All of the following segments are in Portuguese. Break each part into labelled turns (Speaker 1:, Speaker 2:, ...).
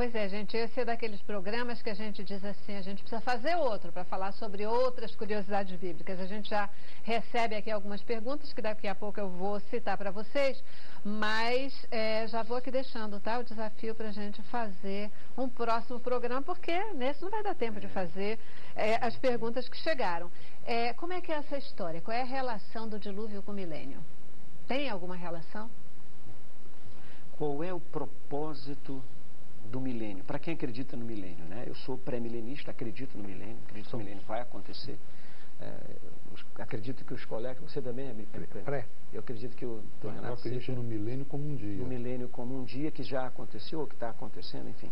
Speaker 1: Pois é, gente, esse é daqueles programas que a gente diz assim, a gente precisa fazer outro para falar sobre outras curiosidades bíblicas. A gente já recebe aqui algumas perguntas que daqui a pouco eu vou citar para vocês, mas já vou aqui deixando, tá, o desafio para a gente fazer um próximo programa, porque nesse não vai dar tempo de fazer as perguntas que chegaram. Como é que é essa história? Qual é a relação do dilúvio com o milênio? Tem alguma relação?
Speaker 2: Qual é o propósito do milênio? Para quem acredita no milênio, né? Eu sou pré-milenista, acredito no milênio, acredito que o milênio vai acontecer. Acredito que os colegas, você também é pré? Eu acredito que o
Speaker 3: Renato, eu acredito no milênio como um dia.
Speaker 2: No milênio como um dia que já aconteceu, ou que está acontecendo, enfim.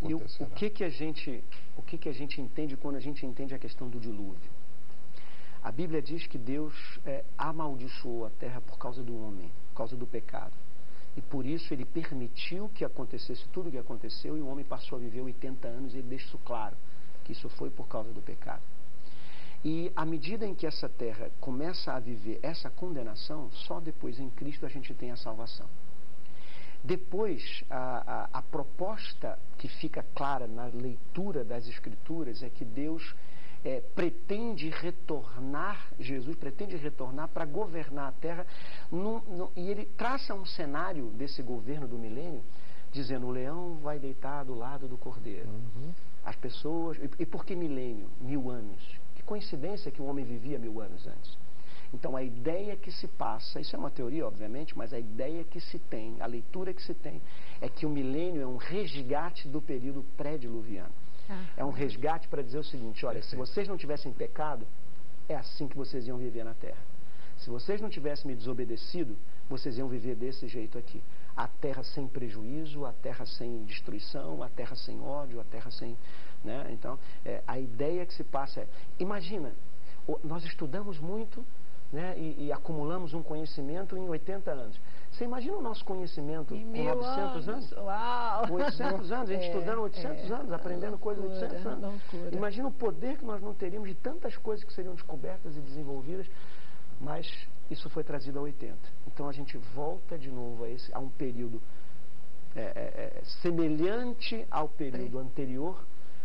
Speaker 2: E o que a gente entende quando a gente entende a questão do dilúvio? A Bíblia diz que Deus amaldiçoou a terra por causa do homem, por causa do pecado. E por isso ele permitiu que acontecesse tudo o que aconteceu, e o homem passou a viver 80 anos, e ele deixa isso claro, que isso foi por causa do pecado. E à medida em que essa terra começa a viver essa condenação, só depois em Cristo a gente tem a salvação. Depois, a proposta que fica clara na leitura das Escrituras é que Deus pretende retornar, Jesus pretende retornar para governar a terra, e ele traça um cenário desse governo do milênio, dizendo: o leão vai deitar do lado do cordeiro. As pessoas... E por que milênio? 1000 anos. Que coincidência que o homem vivia 1000 anos antes. Então a ideia que se passa, isso é uma teoria obviamente, mas a ideia que se tem, a leitura que se tem, é que o milênio é um resgate do período pré-diluviano. É um resgate para dizer o seguinte: olha, se vocês não tivessem pecado, é assim que vocês iam viver na terra. Se vocês não tivessem me desobedecido, vocês iam viver desse jeito aqui. A terra sem prejuízo, a terra sem destruição, a terra sem ódio, a terra sem... Né? Então, a ideia que se passa é... Imagina, nós estudamos muito, né, e acumulamos um conhecimento em 80 anos. Você imagina o nosso conhecimento com 900 anos?
Speaker 1: Uau!
Speaker 2: 800 anos, a gente estudando 800 anos, aprendendo coisas 800 anos.
Speaker 1: Loucura.
Speaker 2: Imagina o poder que nós não teríamos de tantas coisas que seriam descobertas e desenvolvidas, mas isso foi trazido a 80. Então a gente volta de novo a um período semelhante ao período anterior,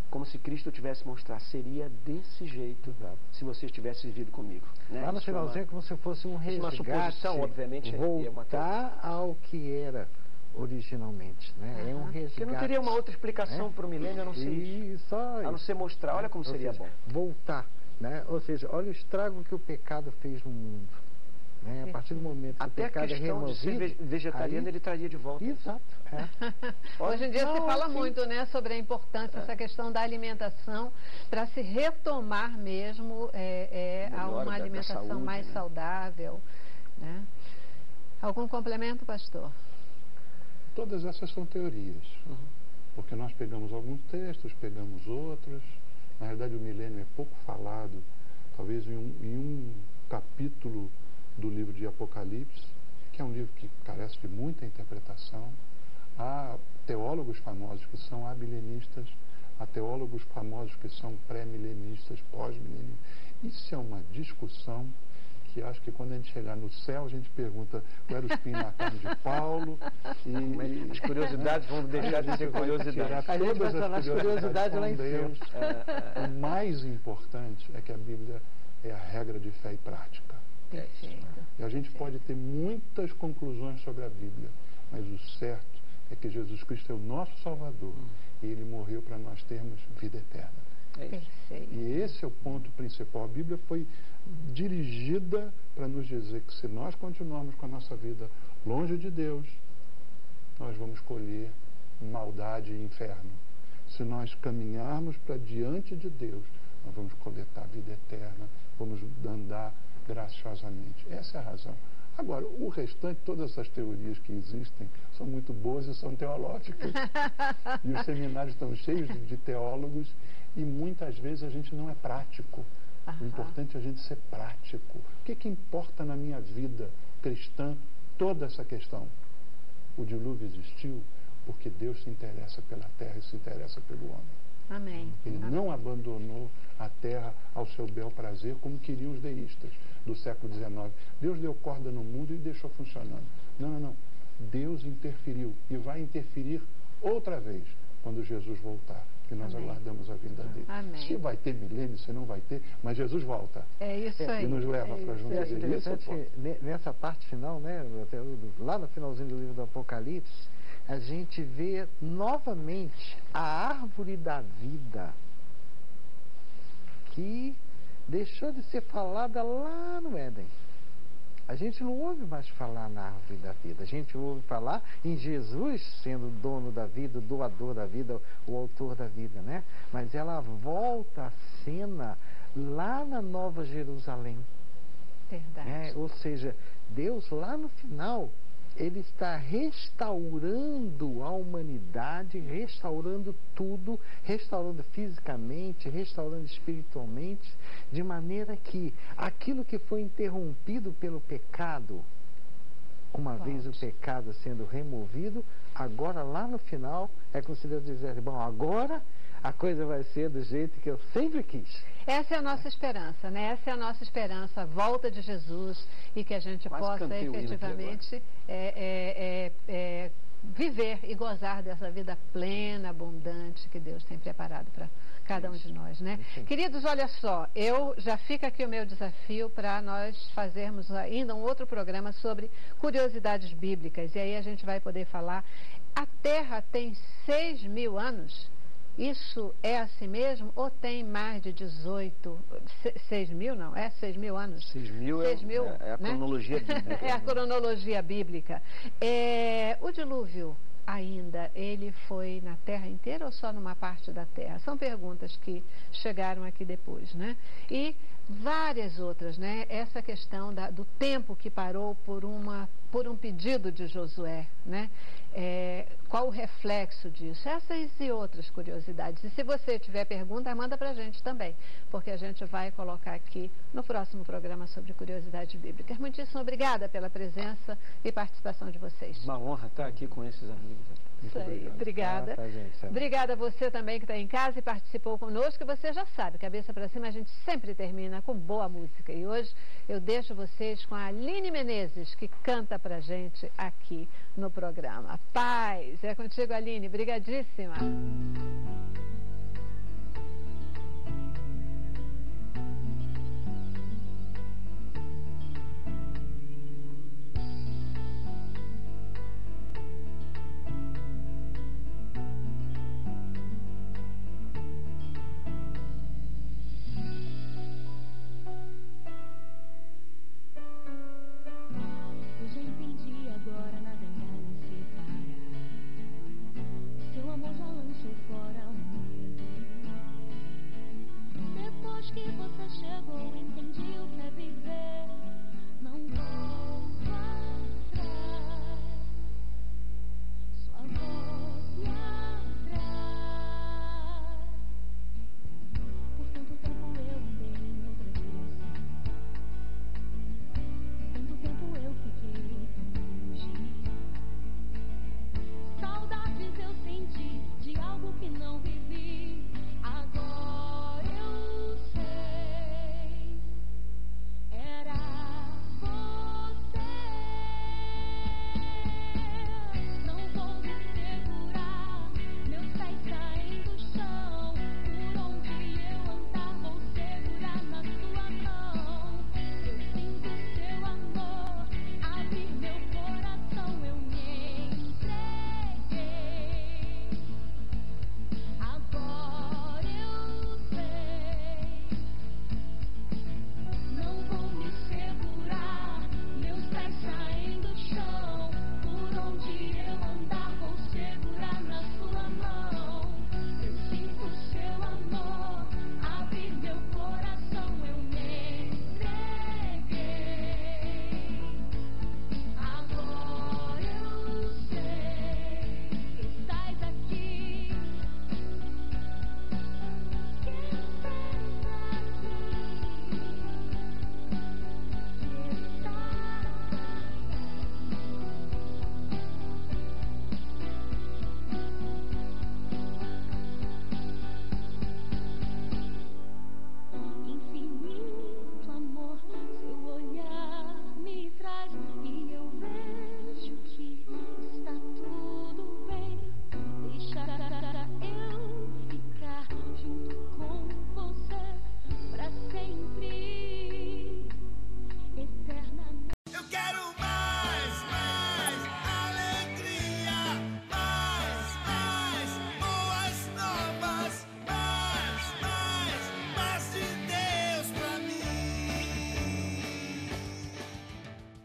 Speaker 2: como se Cristo tivesse mostrado, seria desse jeito se vocês tivessem vivido comigo. Né?
Speaker 3: Lá no finalzinho é como se fosse um resgate,
Speaker 2: uma suposição, obviamente,
Speaker 3: voltar ao que era originalmente, né? É um resgate.
Speaker 2: Porque não teria uma outra explicação para o milênio a não ser isso. A não ser mostrar, olha como seria bom.
Speaker 3: Voltar, né? Ou seja, olha o estrago que o pecado fez no mundo. Né? A partir do momento que
Speaker 2: até
Speaker 3: o pecado
Speaker 2: a questão de ser vegetariano, ele traria de volta.
Speaker 3: Exato.
Speaker 1: Hoje em dia se fala muito, né, sobre a importância dessa questão da alimentação para se retomar mesmo a uma alimentação saúde, mais saudável. Né? Algum complemento, pastor?
Speaker 3: Todas essas são teorias. Porque nós pegamos alguns textos, pegamos outros. Na realidade, o milênio é pouco falado, talvez em um capítulo do livro de Apocalipse, que é um livro que carece de muita interpretação. Há teólogos famosos que são amilenistas, há teólogos famosos que são pré-milenistas, pós-milenistas. Isso é uma discussão que acho que quando a gente chegar no céu, a gente pergunta qual era o espinho na carne de Paulo.
Speaker 2: As curiosidades vão deixar de ser curiosidades.
Speaker 3: A gente vai falar as curiosidades lá em Deus. O mais importante é que a Bíblia é a regra de fé e prática. E a gente pode ter muitas conclusões sobre a Bíblia, mas o certo é que Jesus Cristo é o nosso Salvador e Ele morreu para nós termos vida eterna. E esse é o ponto principal. A Bíblia foi dirigida para nos dizer que se nós continuarmos com a nossa vida longe de Deus, nós vamos colher maldade e inferno. Se nós caminharmos para diante de Deus, nós vamos coletar vida eterna, vamos andar graciosamente. Essa é a razão. Agora, o restante, todas essas teorias que existem, são muito boas e são teológicas. E os seminários estão cheios de teólogos e muitas vezes a gente não é prático. O importante é a gente ser prático. O que importa na minha vida cristã toda essa questão? O dilúvio existiu porque Deus se interessa pela terra e se interessa pelo homem.
Speaker 1: Amém.
Speaker 3: Ele não abandonou a terra ao seu bel prazer, como queriam os deístas do século XIX. Deus deu corda no mundo e deixou funcionando. Não. Deus interferiu e vai interferir outra vez, quando Jesus voltar. E nós aguardamos a vinda dele.
Speaker 1: Amém.
Speaker 3: Se vai ter milênio, se não vai ter, mas Jesus volta.
Speaker 1: É isso aí.
Speaker 3: E nos leva para junto dele.
Speaker 4: Nessa parte final, né, lá no finalzinho do livro do Apocalipse, a gente vê novamente a árvore da vida que deixou de ser falada lá no Éden. A gente não ouve mais falar na árvore da vida. A gente ouve falar em Jesus sendo o dono da vida, o doador da vida, o autor da vida, né? Mas ela volta à cena lá na Nova Jerusalém.
Speaker 1: Verdade.
Speaker 4: Ou seja, Deus lá no final, Ele está restaurando a humanidade, restaurando tudo, restaurando fisicamente, restaurando espiritualmente, de maneira que aquilo que foi interrompido pelo pecado, uma vez o pecado sendo removido, agora lá no final é como se Deus dissesse, bom, agora a coisa vai ser do jeito que eu sempre quis.
Speaker 1: Essa é a nossa esperança, né? Essa é a nossa esperança, a volta de Jesus, e que a gente possa efetivamente viver e gozar dessa vida plena, abundante que Deus tem preparado para cada um de nós, né? Queridos, olha só, já fica aqui o meu desafio para nós fazermos ainda um outro programa sobre curiosidades bíblicas, e aí a gente vai poder falar, a Terra tem 6.000 anos? Isso é assim mesmo? Ou tem mais de 6.000 não? 6.000 anos?
Speaker 2: 6.000 é a cronologia bíblica.
Speaker 1: É a cronologia bíblica. O dilúvio ainda, ele foi na Terra inteira ou só numa parte da Terra? São perguntas que chegaram aqui depois, né? E várias outras, né? Essa questão do tempo que parou por um pedido de Josué, né? Qual o reflexo disso? Essas e outras curiosidades. E se você tiver pergunta, manda pra gente também, porque a gente vai colocar aqui no próximo programa sobre curiosidades bíblicas. Muitíssimo obrigada pela presença e participação de vocês.
Speaker 2: Uma honra estar aqui com esses amigos.
Speaker 1: Isso aí, obrigada. Obrigada a você também que está em casa e participou conosco. Você já sabe, cabeça para cima, a gente sempre termina com boa música. E hoje eu deixo vocês com a Aline Menezes, que canta pra gente aqui no programa. Paz! É contigo, Aline. Brigadíssima.